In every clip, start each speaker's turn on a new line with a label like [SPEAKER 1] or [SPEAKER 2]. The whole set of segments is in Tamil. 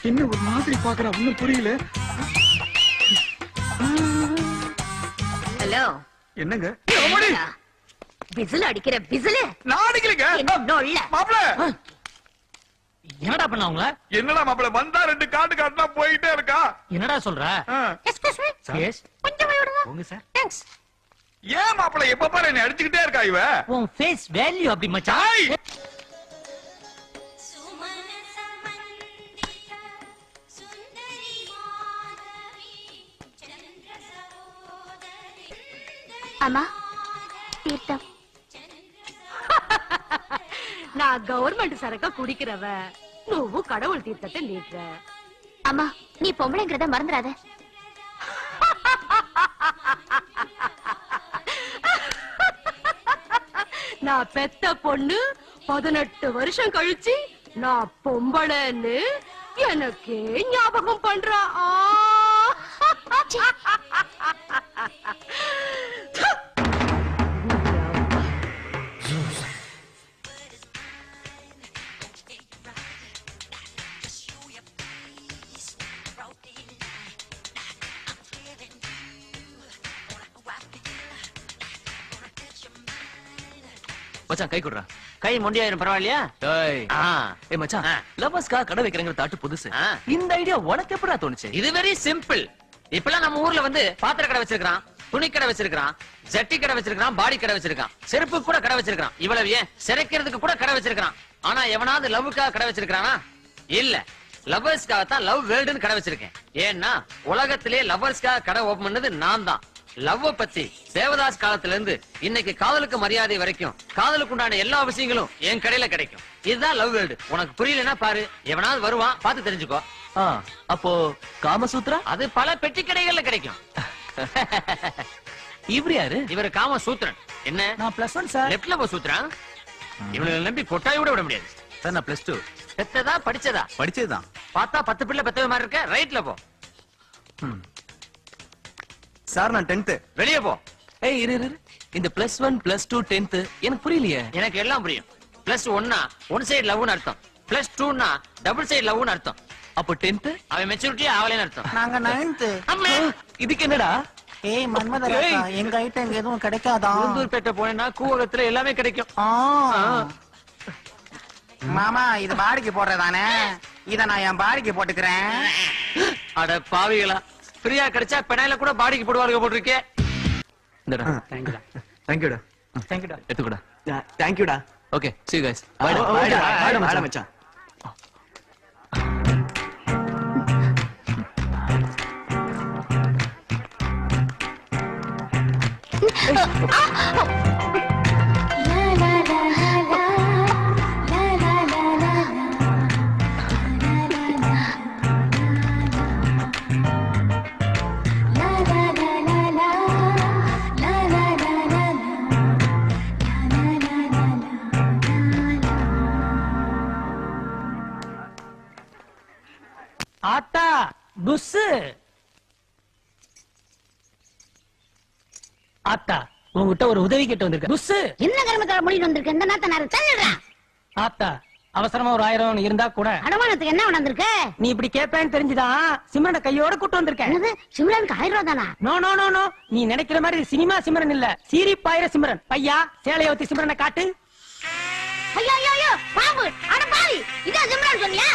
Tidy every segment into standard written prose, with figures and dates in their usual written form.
[SPEAKER 1] என்ன ஒரு மாதிரி பாக்குற ஒண்ணும் புரியல.
[SPEAKER 2] ஹலோ
[SPEAKER 1] என்னங்க
[SPEAKER 2] விசில் அடிக்கிற விசில்?
[SPEAKER 1] நான் அடிக்கலைங்க. மாப்பிள
[SPEAKER 3] என்னடா பண்ண அவங்க?
[SPEAKER 1] என்னடா மாப்பிள வந்தா 2 காட்டு காட்டுனா போயிட்டே இருக்கா.
[SPEAKER 3] என்னடா சொல்ற?
[SPEAKER 2] எக்ஸ்கியூஸ் மீ
[SPEAKER 3] எஸ்
[SPEAKER 2] கொஞ்சம் விடுங்க.
[SPEAKER 3] போங்க சார்.
[SPEAKER 2] தேங்க்ஸ்.
[SPEAKER 1] ஏன் மாப்பிள எப்ப பாரு என்ன அடிச்சுக்கிட்டே இருக்கா இவ?
[SPEAKER 3] உன் ஃபேஸ் வேல்யூ அப்படி மச்சான்.
[SPEAKER 4] அம்மா தீர்த்தம்.
[SPEAKER 2] நான் கவர்மெண்ட் சரக்க குடிக்கிறவ, నువ్వు கடவுள் தீர்த்தத்தை நீட்ற.
[SPEAKER 4] அம்மா நீ பொம்பளைங்கிறத மறந்துடாத.
[SPEAKER 2] நான் பெத்த பொண்ணு 18 வருஷம் கழிச்சு நான் பொம்பளைன்னு எனக்கே ஞாபகம் பண்றா.
[SPEAKER 3] மச்சான் கை குடுறா.
[SPEAKER 5] கை மொண்டியாயிரும் பரவாயில்லையா?
[SPEAKER 3] ஏய் மச்சான், லவர்ஸ்கா கடை வைக்கிறங்கிற தாட்டு புதுசு. இந்த ஐடியா உனக்கு எப்படா தோணுச்சு?
[SPEAKER 5] இது வெரி சிம்பிள். இப்பெல்லாம் நம்ம ஊர்ல வந்து பாத்திர கடை வச்சிருக்கான், துணி கடை வச்சிருக்கான், ஜட்டி கடை வச்சிருக்கான், பாடி கடை வச்சிருக்கான், செருப்பு கூட கடை வச்சிருக்கான். இவ்வளவு ஏன் சிறைக்கிறதுக்கு கூட கடை வச்சிருக்கான். ஆனா எவனாவது லவ்வுக்காக கடை வச்சிருக்கானா? இல்ல. லவ்வர்ஸ்க்காக தான் லவ் வேர்ல்டுன்னு கடை வச்சிருக்கேன். ஏன்னா உலகத்திலே லவ்வர்ஸ்க்காக கடை ஓபன் பண்ணது நான் தான். லவ்வ பத்தி தேவதாஸ் காலத்துல இருந்து இன்னைக்கு காதலுக்கு மரியாதை வரைக்கும் காதலுக்கு உண்டான எல்லா விஷயங்களும் என் கடையில கிடைக்கும். இதுதான் லவ் வேர்ல்டு. உனக்கு புரியலன்னா பாரு, எவனாவது வருவான், பார்த்து தெரிஞ்சுக்கோ.
[SPEAKER 3] அப்போ காமசூத்ரா
[SPEAKER 5] அது பல பெட்டி கடைகள்ல கிடைக்கும்.
[SPEAKER 3] இவரு யாரு?
[SPEAKER 5] இவரு காமசூத்ரன். என்ன?
[SPEAKER 3] நான் +1 சார்.
[SPEAKER 5] லெப்ட்ல போ சூத்ரன். இவனை நம்பி கொட்டாய் கூட விட முடியாது
[SPEAKER 3] சார். நான் +2.
[SPEAKER 5] பெத்ததா படிச்சதா?
[SPEAKER 3] படிச்சதுதான்.
[SPEAKER 5] பார்த்தா 10 பிள்ளை பெத்தவ மாதிரி இருக்க. ரைட்ல போ
[SPEAKER 3] சார். நான் 10th.
[SPEAKER 5] வெளியே போ.
[SPEAKER 3] ஏய் இரு. இந்த +1 +2 10th எனக்கு புரியலையே.
[SPEAKER 5] எனக்கு எல்லாம் புரியும். +1னா ஒன் சைடு லவ்னு அர்த்தம். +2னா டபுள் சைடு லவ்னு அர்த்தம்.
[SPEAKER 3] அப்போ 10th
[SPEAKER 5] அவன் மெச்சூரிட்டி ஆவலேன்னு அர்த்தம்.
[SPEAKER 6] நாங்க 9th.
[SPEAKER 5] அம்மே
[SPEAKER 3] இதுக்கு என்னடா?
[SPEAKER 6] ஏய் மன்மதராசா, எங்க ஐட்டம் எதுவும் கிடைக்காதா?
[SPEAKER 5] உளுந்தூர்பேட்டை போனா கூவகத்துல எல்லாமே கிடைக்கும்.
[SPEAKER 6] மாமா இது பாடிக்கு போடுறதானே? இத நான் என் பாடிக்கு போட்டுக்கிறேன்.
[SPEAKER 5] அட பாவிகளா, ஃப்ரீயா கிடைச்சா பெனாயில கூட பாடிக்கு போடுவாங்க போட்டிருக்கே.
[SPEAKER 3] இந்தடா.
[SPEAKER 1] தேங்க்யூடா.
[SPEAKER 6] தேங்க்யூடா.
[SPEAKER 3] எடுத்துக்கடா.
[SPEAKER 1] தேங்க்யூடா.
[SPEAKER 3] Okay see you guys.
[SPEAKER 1] Bye மச்சான்.
[SPEAKER 3] ஆத்தா புஸ். ஆத்தா உங்ககிட்ட ஒரு உதவி கேட்டு வந்திருக்க. புஸ்
[SPEAKER 4] என்ன கர்மத்தால முடிட்டு வந்திருக்க? இந்த நேரத்தை நேரம் தள்ளிடுறேன்.
[SPEAKER 3] ஆத்தா அவசரமா ஒரு 1000 இருந்தா கூட.
[SPEAKER 4] அடமானத்துக்கு என்ன வந்திருக்க?
[SPEAKER 3] நீ இப்படி கேட்பேன்னு தெரிஞ்சுதான் சிம்ரனை கையோட கூட்டு வந்திருக்கேன்.
[SPEAKER 4] சிம்ரனுக்கு 1000 ரூபா தானா?
[SPEAKER 3] நோ நோ நோ நோ, நீ நினைக்கிற மாதிரி சினிமா சிம்ரன் இல்ல, சீரிப்பாயிர சிம்ரன். பையா சேலைய ஊத்தி சிம்ரனை காட்டு.
[SPEAKER 4] ஐயோ ஐயோ பாம்பு. அட பாவி, இதான் சிம்ரன் சொன்னியா?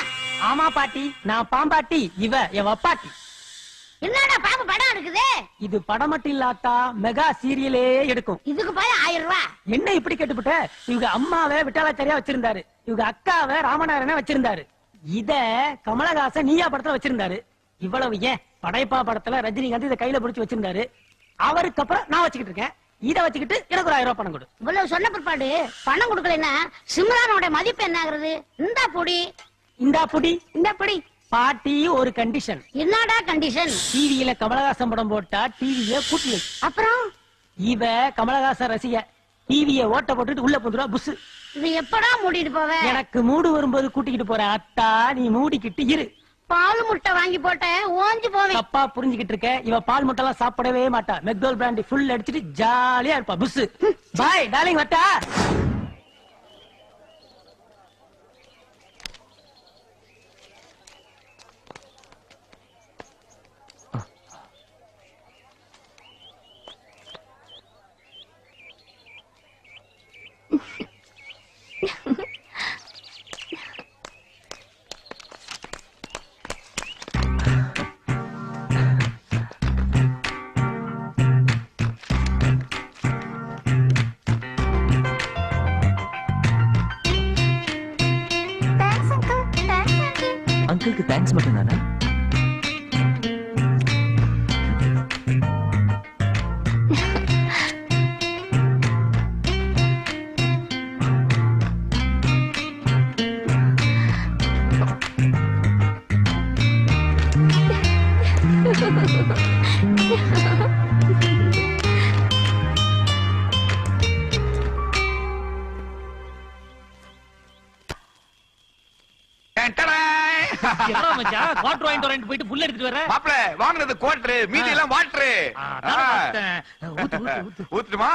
[SPEAKER 3] ஆமா பாட்டி, நான் பாம்பாட்டி, இவ என் வப்பாட்டி.
[SPEAKER 4] என்னடா பாம்பு படம் இருக்குது?
[SPEAKER 3] இது படம் மட்டும் இல்லாத்தா, மெகா சீரியலே எடுக்கும்.
[SPEAKER 4] இதுக்கு போய் 1000 ரூபா.
[SPEAKER 3] என்ன இப்படி கேட்டுப்பட்ட? இவங்க அம்மாவை விட்டாலாச்சாரியா வச்சிருந்தாரு, இவங்க அக்காவை ராமநாதன வச்சிருந்தாரு, இத கமலஹாசன் நீயா படத்துல வச்சிருந்தாரு. இவ்வளவு ஏன் படைப்பா படத்துல ரஜினிகாந்த் இதை கையில பிடிச்சு வச்சிருந்தாரு. அவருக்கு அப்புறம் நான் வச்சுக்கிட்டு இருக்கேன். இத வச்சுக்கிட்டு எனக்கு ஒரு 1000 ரூபாய் பணம் கொடு.
[SPEAKER 4] இவ்வளவு சொன்ன பிற்பாடு பணம் கொடுக்கலன்னா சிம்ரனோட மதிப்பு என்ன ஆகுறது? இந்தா பொடி.
[SPEAKER 3] இந்தா பொடி.
[SPEAKER 4] இந்த பொடி.
[SPEAKER 3] பாட்டி ஒரு கண்டிஷன்.
[SPEAKER 4] என்னடா கண்டிஷன்?
[SPEAKER 3] டிவியில கமலஹாசன் படம் போட்டா டிவிய பூட்டி.
[SPEAKER 4] அப்புறம்
[SPEAKER 3] இவ கமலஹாசன் ரசிக, டிவிய ஓட்ட போட்டுட்டு உள்ள போதுரா புஸ்.
[SPEAKER 4] இது எப்படா மூடிட்டு போவ?
[SPEAKER 3] எனக்கு மூடு வரும்போது கூட்டிக்கிட்டு போற. அத்தா நீ மூடிக்கிட்டு இரு.
[SPEAKER 4] பால் முட்டை வாங்கி போட்டேன் ஓஞ்சு போவேன்.
[SPEAKER 3] தப்பா புரிஞ்சுக்கிட்டு இருக்க. இவ பால் முட்டை எல்லாம் சாப்பிடவே மாட்டா. மெக்டோல் பிராண்டி ஃபுல் அடிச்சிட்டு ஜாலியா இருப்பா. புஸ் பாய் டார்லிங் வட்டா.
[SPEAKER 7] அங்கிளுக்கு தேங்க்ஸ் மட்டும் தானே?
[SPEAKER 3] போயிட்டு புல் எடுத்துட்டு வர.
[SPEAKER 1] மாப்பிள வாங்குனது குவார்டர், மீதி எல்லாம் வாட்டர். ஊத்துமா?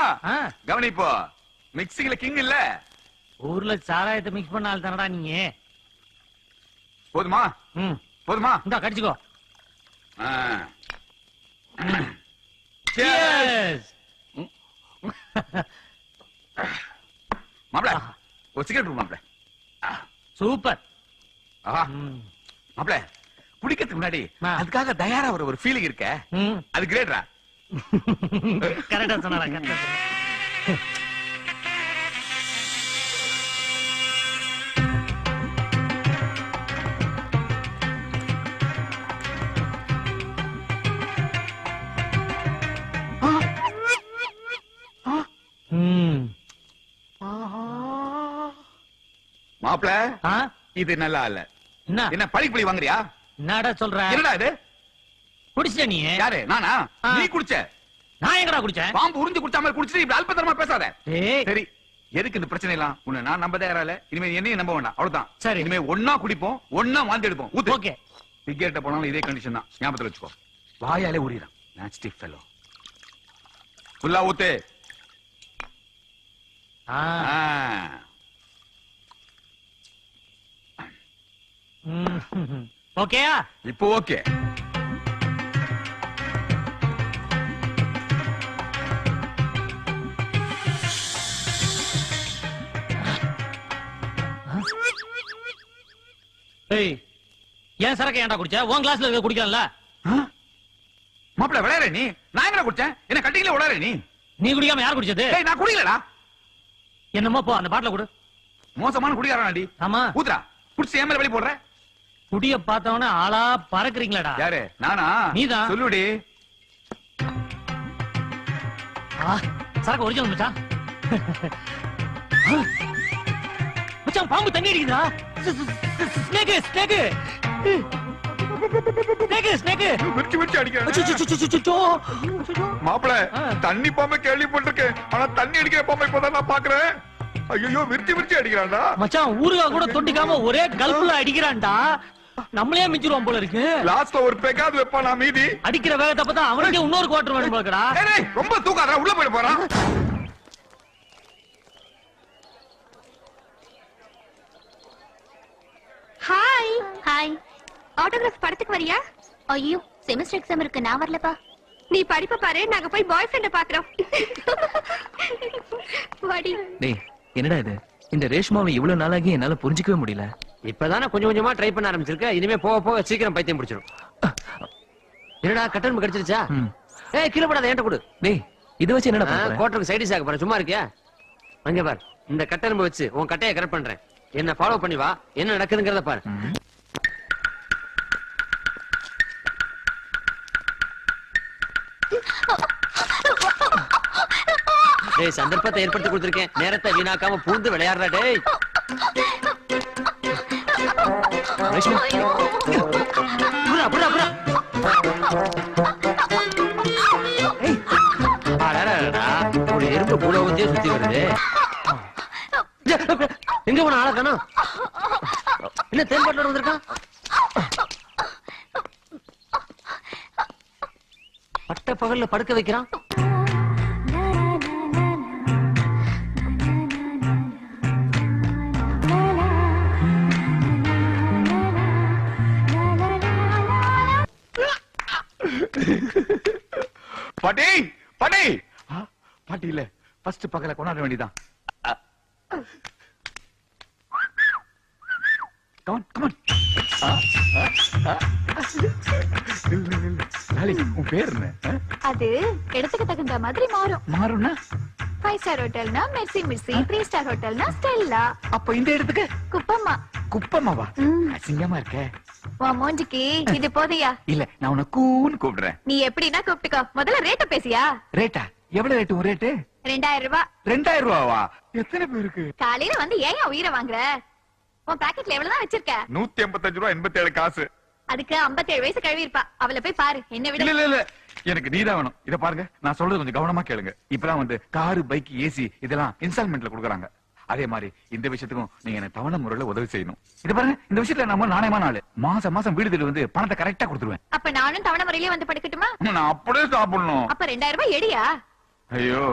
[SPEAKER 1] கவனி இப்போ மிக்சிங்ல கிங் இல்ல.
[SPEAKER 3] ஊர்ல சாராயத்தை மிக்ஸ் பண்ணால் தானடா நீங்க.
[SPEAKER 1] போதுமா? போதுமா?
[SPEAKER 3] இந்தா கடிச்சுக்கோ.
[SPEAKER 1] மாப்பிள ஒரு சிகரெட் மாப்பிள.
[SPEAKER 3] சூப்பர்.
[SPEAKER 1] மாப்பிள குடிக்கிறதுக்கு முன்னாடி அதுக்காக தயாரா ஒரு ஃபீலிங் இருக்க. அது கிரேட்ரா.
[SPEAKER 3] கரெக்டா சொன்னாடா. கரெக்டா சொன்னா.
[SPEAKER 1] மாப்பிள இது நல்லா இல்ல. என்ன பழி வாங்குறியா?
[SPEAKER 3] என்னடா சொல்ற?
[SPEAKER 1] என்னடா இது?
[SPEAKER 3] குடிச்ச நீ?
[SPEAKER 1] யாரு? நானா? நீ குடிச்ச?
[SPEAKER 3] நான் எங்கடா குடிச்சேன்?
[SPEAKER 1] பாம்பு உறிஞ்சு குடிச்ச மாதிரி குடிச்சிட்டு இப்படி அல்பத்தரமா பேசாத.
[SPEAKER 3] ஏய்
[SPEAKER 1] சரி, எதுக்கு இந்த பிரச்சனை எல்லாம்? உன்னை நான் நம்ப தயாரா? இனிமே என்னையும் நம்ப வேண்டாம். அவ்வளவுதான்.
[SPEAKER 3] சரி,
[SPEAKER 1] இனிமே ஒன்னா குடிப்போம், ஒன்னா வாந்தி எடுப்போம்.
[SPEAKER 3] ஓகே.
[SPEAKER 1] சிகரெட்ட போனாலும் இதே கண்டிஷன் தான். ஞாபகத்துல வச்சுக்கோ. வாயாலே ஊறிறான். Nasty fellow. ஃபுல்லா ஊத்து.
[SPEAKER 3] ஓகேயா?
[SPEAKER 1] இப்போ ஓகே.
[SPEAKER 3] ஏன் சரக்கு ஏன்டா குடிச்ச? உன் கிளாஸ்ல இருக்க குடிக்கலாம்ல.
[SPEAKER 1] மாப்பிள விளையாடுற நீ? நான் எங்கடா குடிச்சேன்? என்ன கட்டிங்களே விளையாடுற நீ?
[SPEAKER 3] நீ குடிக்காம யார் குடிச்சது?
[SPEAKER 1] நான் குடிக்கலடா.
[SPEAKER 3] என்னமோ போ, அந்த பாட்டில கொடு.
[SPEAKER 1] மோசமான குடிகாரனாடி.
[SPEAKER 3] ஆமா.
[SPEAKER 1] ஊத்துறா. குடிச்சு ஏன் மேல வெளிய போடுற?
[SPEAKER 3] குடிய பார்த்தவன ஆளா பறக்குறீங்களாடா.
[SPEAKER 1] யாரு? நானா?
[SPEAKER 3] நீதான்.
[SPEAKER 1] சொல்லுடி.
[SPEAKER 3] சரக்கு ஒரிஜினல் மச்சான். மச்சான் பாம்பு தண்ணி அடிக்குதா? ஸ்னேக் ஸ்னேக் ஸ்னேக் ஸ்னேக்
[SPEAKER 1] வெச்சி வெச்சி அடிக்குது. மாப்பிள தண்ணி பாம்பை கேள்விப்பட்டிருக்கேன். ஆனா தண்ணி அடிக்கிற பாம்பை இப்பதான் நான் பாக்குறேன். ஐயோ விரிச்சி விரிச்சி அடிக்கிறான்டா.
[SPEAKER 3] மச்சான் ஊருகா கூட தொட்டிக்காம ஒரே கல்புல அடிக்கிறான்டா. நம்மளே மிஞ்சிருவோம் போல இருக்கு.
[SPEAKER 1] லாஸ்ட்ல ஒரு பெக்காது வைப்பானா மீதி.
[SPEAKER 3] அடிக்கிற வேகத்தை பார்த்தா அவனுக்கே இன்னொரு குவார்டர் வேணும் போலடா.
[SPEAKER 1] ஏய் ரொம்ப தூக்காதடா, உள்ள போய் போறான்.
[SPEAKER 4] Hi hi.
[SPEAKER 2] ஆட்டோகிராஃப் படத்துக்கு வரியா?
[SPEAKER 4] ஐயோ செமஸ்டர் எக்ஸாம் இருக்கு, நான் வரலப்பா.
[SPEAKER 2] நீ படிப்ப பாரு, நாங்க போய் பாய் ஃப்ரெண்ட பாக்குறோம். வாடி.
[SPEAKER 7] டேய் என்னடா இது? இந்த ரேஷ்மாவை இவ்வளவு நாளாகி என்னால புரிஞ்சிக்கவே முடியல.
[SPEAKER 5] இப்பதானே கொஞ்சம் கொஞ்சமா ட்ரை பண்ண ஆரம்பிச்சிருக்க. இனிமே போக போக சீக்கிரம் பைத்தியம் பிடிச்சிடும். என்னடா கட்டணம் கிடைச்சிருச்சா? ஏய் கீழே போடாத, என்கிட்ட கொடு.
[SPEAKER 7] டேய் இத வச்சு என்னடா பண்ற?
[SPEAKER 5] கோட்டருக்கு சைடிஸ் ஆக போறேன். சும்மா இருக்கியா? அங்க பார், இந்த கட்டெரும்பு வச்சு உன் கட்டையை கரெக்ட் பண்றேன். என்ன ஃபாலோ பண்ணி வா, என்ன நடக்குதுங்கிறத பாரு. டேய் சந்தர்ப்பத்தை ஏற்படுத்தி கொடுத்திருக்கேன். நேரத்தை வீணாக்காம பூந்து விளையாடுற. டேய்
[SPEAKER 7] ரேஷ்மா
[SPEAKER 5] புறா புறா புறா. ஒரு எறும்பு பூலவத்தையே சுத்தி வருது. எங்க போன ஆள காணோம்? என்ன தேன் பாட்டில் வந்திருக்கான்? பட்ட பகல்ல படுக்க வைக்கிறான்.
[SPEAKER 1] பாட்டி பாட்டி பாட்டி இல்ல ஃபர்ஸ்ட் பகல கொண்டாட வேண்டியதான். Come on come on. உன் பேர் என்ன?
[SPEAKER 8] அது இடத்துக்கு தகுந்த மாதிரி மாறும்.
[SPEAKER 1] மாறும்னா
[SPEAKER 8] 5 ஸ்டார் ஹோட்டல்னா மெர்சி மிர்சி, 3 ஸ்டார் ஹோட்டல்னா ஸ்டெல்லா.
[SPEAKER 1] அப்ப இந்த இடத்துக்கு
[SPEAKER 8] குப்பம்மா.
[SPEAKER 1] குப்பமாவா? அசிங்கமா இருக்க.
[SPEAKER 8] உன் மூஞ்சிக்கு இது போதையா?
[SPEAKER 1] இல்ல நான் உன்னை கூன்னு கூப்பிடுறேன்.
[SPEAKER 8] நீ எப்படின்னா கூப்பிட்டுக்கோ. முதல்ல ரேட்ட பேசியா?
[SPEAKER 1] ரேட்டா? எவ்வளவு ரேட்டு? ஒரு ரேட்டு
[SPEAKER 8] 2000 ரூபாய்.
[SPEAKER 1] 2000 ரூபாவா? எத்தனை பேருக்கு?
[SPEAKER 8] காலையில வந்து ஏன் உயிரை வாங்குற? உன் பாக்கெட்ல எவ்வளவுதான் வச்சிருக்க?
[SPEAKER 1] 185 ரூபா 87 காசு.
[SPEAKER 8] அதுக்கு 57 வயசு கழுவி இருப்பா. அவளை போய் பாரு. என்ன விட
[SPEAKER 1] இல்ல இல்ல இல்ல எனக்கு நீதான் வேணும். இத பாருங்க, நான் சொல்றது கொஞ்சம் கவனமா கேளுங்க. இப்பதான் வந்து காரு, பைக், ஏசி இதெல்லாம் இன்ஸ்டால்மெண்ட்ல கொடுக்குறாங்க. அதே மாதிரி இந்த விஷயத்துக்கும் நீங்க எனக்கு தவணை முறையில உதவி செய்யணும். இது பாருங்க, இந்த விஷயத்துல நம்ம நாணயமான ஆளு. மாசம் மாசம் வீடு தேடி வந்து பணத்தை கரெக்டா கொடுத்துருவேன்.
[SPEAKER 8] அப்ப நானும் தவணை முறையிலே வந்து படுக்கட்டுமா?
[SPEAKER 1] நான் அப்படியே சாப்பிடணும்.
[SPEAKER 8] அப்ப 2000 ரூபாய் எடியா?
[SPEAKER 1] ஐயோ,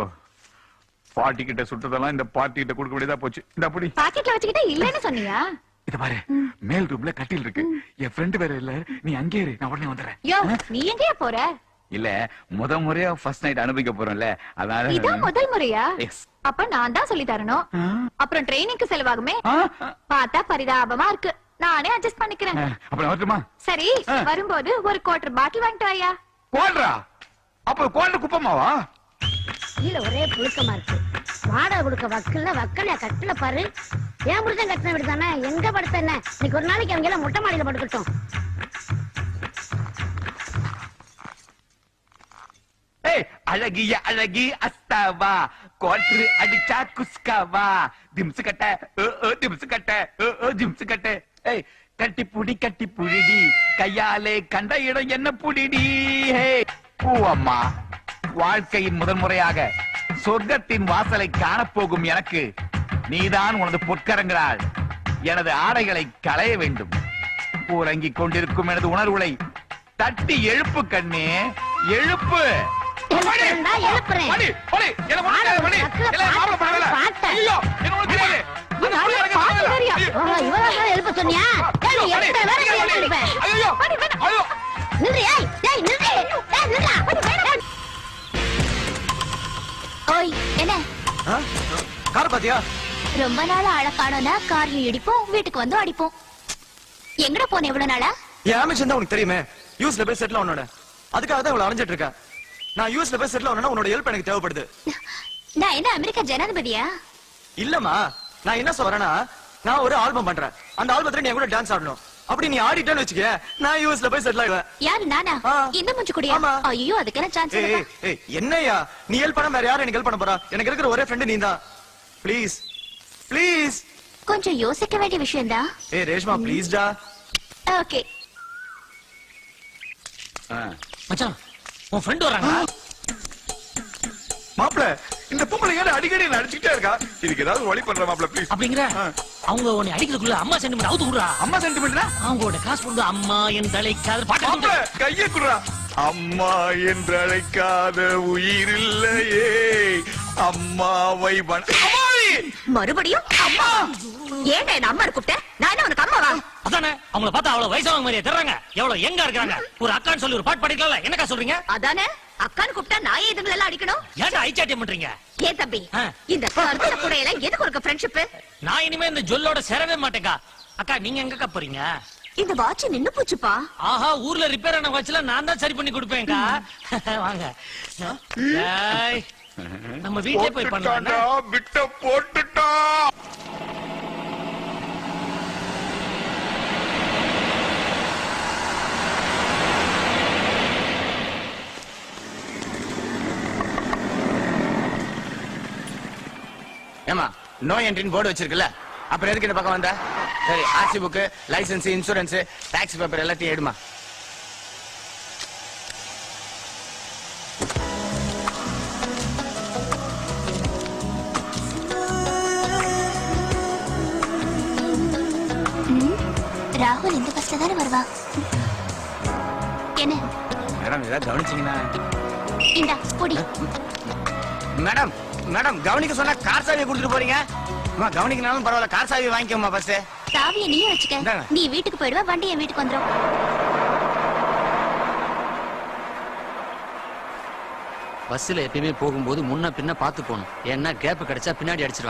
[SPEAKER 1] பாட்டி கிட்ட சுட்டதெல்லாம் இந்த பாட்டி கிட்ட கொடுக்க வேண்டியதா போச்சு. இந்த அப்படி
[SPEAKER 8] பாக்கெட்ல வச்சுக்கிட்டா இல்லன்னு சொன்னியா?
[SPEAKER 1] இத பாரு, மேல் ரூம்ல கட்டில் இருக்கு. என் ஃப்ரெண்ட் வேற இல்ல, நீ அங்கே இரு, நான் உடனே வந்துடுறேன்.
[SPEAKER 8] யோ, நீ எங்கயா போற?
[SPEAKER 1] இல்ல, முறையா ஃபர்ஸ்ட் நைட் அனுபவிக்க போறோம்ல, அதனால.
[SPEAKER 8] இதான் முதல் முறையா?
[SPEAKER 1] Yes.
[SPEAKER 8] அப்ப நான் தான் சொல்லி தரணும். அப்புறம் ட்ரைனிங்க்கு செலவாகுமே. பார்த்தா பரிதாபமா இருக்கு. நானே அட்ஜஸ்ட் பண்ணிக்கிறேன்.
[SPEAKER 1] அப்புறம் வரட்டுமா?
[SPEAKER 8] சரி, வரும்போது ஒரு குவார்டர் பாட்டில் வாங்கிட்டு வாயா.
[SPEAKER 1] குவாட்ரா? அப்ப குவாட்ரு குப்பமாவா?
[SPEAKER 4] கீழே ஒரே புழுக்கமா இருக்கு. வாடகை கொடுக்க வக்கல கட்டல பாரு. ஏன் புருஷன் கட்டின வீடு தானே, எங்க படுத்த என்ன? இன்னைக்கு ஒரு நாளைக்கு அவங்க எல்லாம் மொட்டை மாடியில படுக்கட்டும்.
[SPEAKER 1] அழகிய அழகி அஸ்தாவா, குவாட்ரு அடிச்சா குஸ்காவா, திம்சு கட்ட திம்சு கட்ட திம்சு கட்ட. ஏய், கட்டி புடிடி, கையாலே கண்ட இடம் என்ன புடிடி. பூவம்மா, வாழ்க்கையின் முதல் முறையாக சொர்க்கத்தின் வாசலை காணப்போகும் எனக்கு நீதான் உனது பொற்கரங்களால் எனது ஆடைகளை களைய வேண்டும். ஊரங்கிக் கொண்டிருக்கும் எனது உணர்வுகளை தட்டி எழுப்பு கண்ணே, எழுப்பு.
[SPEAKER 4] எழுப்புறேன். எழுப்ப சொன்னியா?
[SPEAKER 8] ஓய், என்ன
[SPEAKER 7] கார் பாத்தியா?
[SPEAKER 8] ரொம்ப நாள் ஆள காணோம்னா கார்ல இடிப்போம், வீட்டுக்கு வந்து அடிப்போம். எங்கட போன எவ்வளவு நாளா?
[SPEAKER 7] என் ஆம்பிஷன் தான் உனக்கு தெரியுமே. யூஎஸ்ல போய் செட்டில் ஆனோட, அதுக்காக தான் இவ்வளவு அலைஞ்சிட்டு இருக்கேன். நான் யூஎஸ்ல போய் செட்டில் ஆனோட உன்னோட ஹெல்ப் எனக்கு தேவைப்படுது.
[SPEAKER 8] நான் என்ன அமெரிக்கா ஜனாதிபதியா?
[SPEAKER 7] இல்லம்மா, நான் என்ன சொல்றேன்னா, நான் ஒரு ஆல்பம் பண்றேன். அந்த ஆல்பத்துல நீ கூட டான்ஸ் ஆடணும். அப்படி நீ ஆடிட்டேன்னு வச்சுக்க, நான் யூஎஸ்ல போய் செட்டில் ஆயிடுவேன்.
[SPEAKER 8] யாரு, நானா? இந்த மூஞ்சி குடியா? ஐயோ, அதுக்கு என்ன சான்ஸ் இல்ல.
[SPEAKER 7] ஏய், என்னையா நீ ஹெல்ப் பண்ண, வேற யாரும் எனக்கு ஹெல்ப் பண்ண போறா? எனக்கு இருக்கிற ஒரே ஃப்ரெண்ட் நீ தான். Please please.
[SPEAKER 8] கொஞ்சம் யோசிக்க வேண்டிய விஷயம் தான்.
[SPEAKER 7] ஏய் ரேஷ்மா, ப்ளீஸ் டா.
[SPEAKER 8] ஓகே
[SPEAKER 5] மச்சான், உன் ஃப்ரெண்ட் வராங்க.
[SPEAKER 1] மாப்ள, இந்த பொம்பளை ஏன் அடிக்கடி அடிச்சுக்கிட்டே இருக்கா? இதுக்கு ஏதாவது வழி பண்ற மாப்ள, ப்ளீஸ்.
[SPEAKER 5] அப்படிங்கிற அவங்க உன்னை அடிக்கிறதுக்குள்ள அம்மா சென்டிமெண்ட் அவுத்து குடுறா.
[SPEAKER 1] அம்மா சென்டிமெண்ட்னா
[SPEAKER 5] அவங்களோட காசு கொண்டு அம்மா என் தலைக்காத
[SPEAKER 1] மாப்ள,
[SPEAKER 5] பாட்டு
[SPEAKER 1] கையை குடுறா. அம்மா என்று அழைக்காத உயிர் இல்லையே, அம்மாவை
[SPEAKER 8] மறுபடியும் அம்மா. ஏன் என்ன அம்மா கூப்பிட்ட? நான் என்ன உனக்கு அம்மாவா?
[SPEAKER 5] அதானே, அவங்கள பார்த்தா அவ்வளவு வயசானவங்க மாதிரியே தெரியறாங்க. எவ்வளவு எங்க இருக்காங்க. ஒரு அக்கான்னு சொல்லி ஒரு பாட்டு பாடிக்கல, என்னக்கா சொல்றீங்க?
[SPEAKER 8] அதானே, அக்கான்னு கூப்பிட்டா நான் இதுங்களை எல்லாம் அடிக்கணும்?
[SPEAKER 5] ஏன்டா ஐச்சாட்டியம் பண்றீங்க?
[SPEAKER 8] ஏன் தம்பி, இந்த கருத்துல கூட எல்லாம் எதுக்கு ஒரு ஃப்ரெண்ட்ஷிப்?
[SPEAKER 5] நான் இனிமே இந்த ஜொல்லோட சேரவே மாட்டேங்கா. அக்கா, நீங்க எங்கக்கா போறீங்க?
[SPEAKER 8] இந்த வாட்ச் நின்னு போச்சுப்பா.
[SPEAKER 5] ஆஹா, ஊர்ல ரிப்பேர் ஆன வாட்ச்ல நான் தான் சரி பண்ணி கொடுப்பேன்க்கா. வாங்க. ஏய், நம்ம வீட்லயே போய் பண்ணலாம்.
[SPEAKER 1] விட்ட போட்டுட்டா.
[SPEAKER 6] ஏமா, நோ என்ட்ரின்னு போர்டு வச்சிருக்குல்ல, அப்புறம் எதுக்கு இந்த பக்கம் வந்த? சரி, RC book, licence, insurance, tax paper எல்லாத்தையும் எடுமா.
[SPEAKER 8] ராகுல் இந்த பஸ்ல தானே வருவா? என்ன
[SPEAKER 6] மேடம், ஏதாவது கவனிச்சீங்கன்னா
[SPEAKER 8] இந்தா பொடி.
[SPEAKER 6] மேடம் மேடம் கவனிக்க சொன்னா கார் சாவியை கொடுத்துட்டு போறீங்க. அம்மா கவனிக்கனாலும் பரவாயில்ல, கார் சாவி வாங்கிக்கோமா ஃபர்ஸ்ட்.
[SPEAKER 8] சாவியை நீயே வச்சுக்க.
[SPEAKER 6] இந்தாங்க.
[SPEAKER 8] நீ வீட்டுக்கு போயிடுவ, வண்டி என் வீட்டுக்கு வந்துரும்.
[SPEAKER 5] பஸ்ல எப்பயுமே போகும்போது முன்ன பின்ன பாத்து போகணும். ஏன்னா கேப் கிடைச்சா பின்னாடி அடிச்சிருவாங்க.